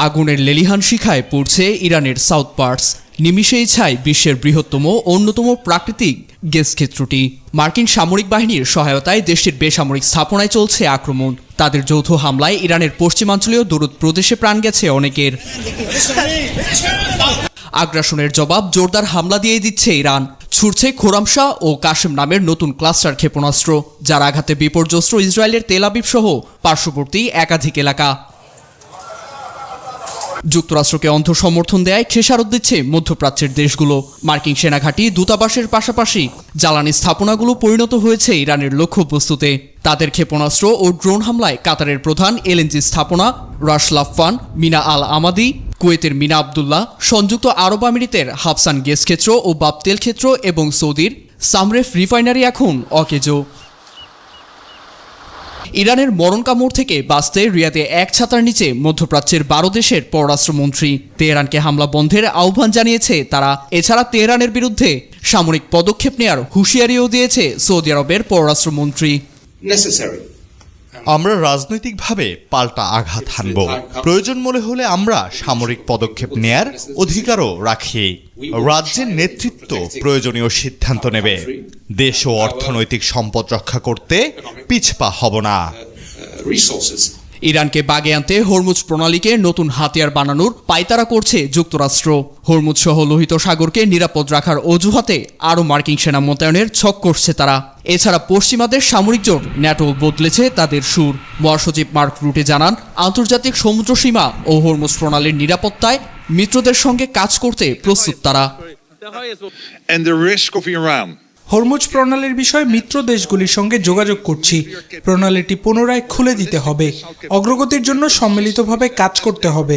আগুনের লেলিহান শিখায় পড়ছে ইরানের সাউথ পার্টস। নিমিষেই ছাই বিশ্বের বৃহত্তম অন্যতম প্রাকৃতিক গ্যাস ক্ষেত্রটি। মার্কিন সামরিক বাহিনীর সহায়তায় দেশটির বেসামরিক স্থাপনায় চলছে আক্রমণ। তাদের যৌথ হামলায় ইরানের পশ্চিমাঞ্চলীয় দরুদ প্রদেশে প্রাণ গেছে অনেকের। আগ্রাসনের জবাব জোরদার হামলা দিয়ে দিচ্ছে ইরান। ছুটছে খোরামশা ও কাশেম নামের নতুন ক্লাস্টার ক্ষেপণাস্ত্র, যার আঘাতে বিপর্যস্ত ইসরায়েলের তেল আবিব সহ পার্শ্ববর্তী একাধিক এলাকা। যুক্তরাষ্ট্রকে অন্ধ সমর্থন দেয় খেসারত দিচ্ছে মধ্যপ্রাচ্যের দেশগুলো। মার্কিন সেনাঘাঁটি, দূতাবাসের পাশাপাশি জ্বালানি স্থাপনাগুলো পরিণত হয়েছে ইরানের লক্ষ্যবস্তুতে। তাদের ক্ষেপণাস্ত্র ও ড্রোন হামলায় কাতারের প্রধান এলএনজি স্থাপনা রাশ লাফফান, মিনা আল আমাদি, কুয়েতের মিনা আবদুল্লাহ, সংযুক্ত আরব আমিরাতের হাফসান গ্যাস ক্ষেত্র ও বাব তেল ক্ষেত্র এবং সৌদির সামরেফ রিফাইনারি এখন অকেজো। ইরানের মরণ কামড় থেকে বাঁচতে রিয়াদে এক ছাতার নিচে মধ্যপ্রাচ্যের 12 দেশের পররাষ্ট্রমন্ত্রী তেহরানকে হামলা বন্ধের আহ্বান জানিয়েছে তারা। এছাড়া তেহরানের বিরুদ্ধে সামরিক পদক্ষেপ নেয়ার হুঁশিয়ারিও দিয়েছে সৌদি আরবের পররাষ্ট্রমন্ত্রী। আমরা রাজনৈতিকভাবে পাল্টা আঘাত হানব, প্রয়োজন মনে হলে আমরা সামরিক পদক্ষেপ নেয়ার অধিকারও রাখি। রাজ্যের নেতৃত্ব প্রয়োজনীয় সিদ্ধান্ত নেবে। দেশ ও অর্থনৈতিক সম্পদ রক্ষা করতে পিছপা হব না। ইরানকে বাগে আনতে হরমুজ প্রণালীকে নতুন হাতিয়ার বানানোর পায়তারা করছে যুক্তরাষ্ট্র। হরমুজ সহ লোহিত সাগরকে নিরাপদ রাখার অজুহাতে আরও মার্কিন সেনা মোতায়েনের ছক করছে তারা। এছাড়া পশ্চিমাদের সামরিক জোট ন্যাটো বদলেছে তাদের সুর। মহাসচিব মার্ক রুটে জানান, আন্তর্জাতিক সমুদ্র সীমা ও হরমুজ প্রণালীর নিরাপত্তায় মিত্রদের সঙ্গে কাজ করতে প্রস্তুত তারা। হরমুজ প্রণালীর বিষয়ে মিত্র দেশগুলির সঙ্গে যোগাযোগ করছি। প্রণালীটি পুনরায় খুলে দিতে হবে। অগ্রগতির জন্য সম্মিলিতভাবে কাজ করতে হবে।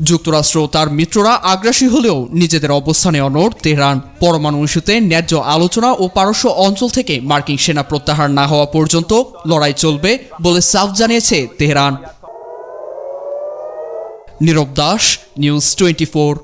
যুক্তরাষ্ট্র ও তার মিত্ররা আগ্রাসী হলেও নিজেদের অবস্থানে অনড় তেহরান। পরমাণু ইস্যুতে ন্যায্য আলোচনা ও পারস্য অঞ্চল থেকে মার্কিন সেনা প্রত্যাহার না হওয়া পর্যন্ত লড়াই চলবে বলে সাফ জানিয়েছে তেহরান। নীরব দাস, নিউজ 24।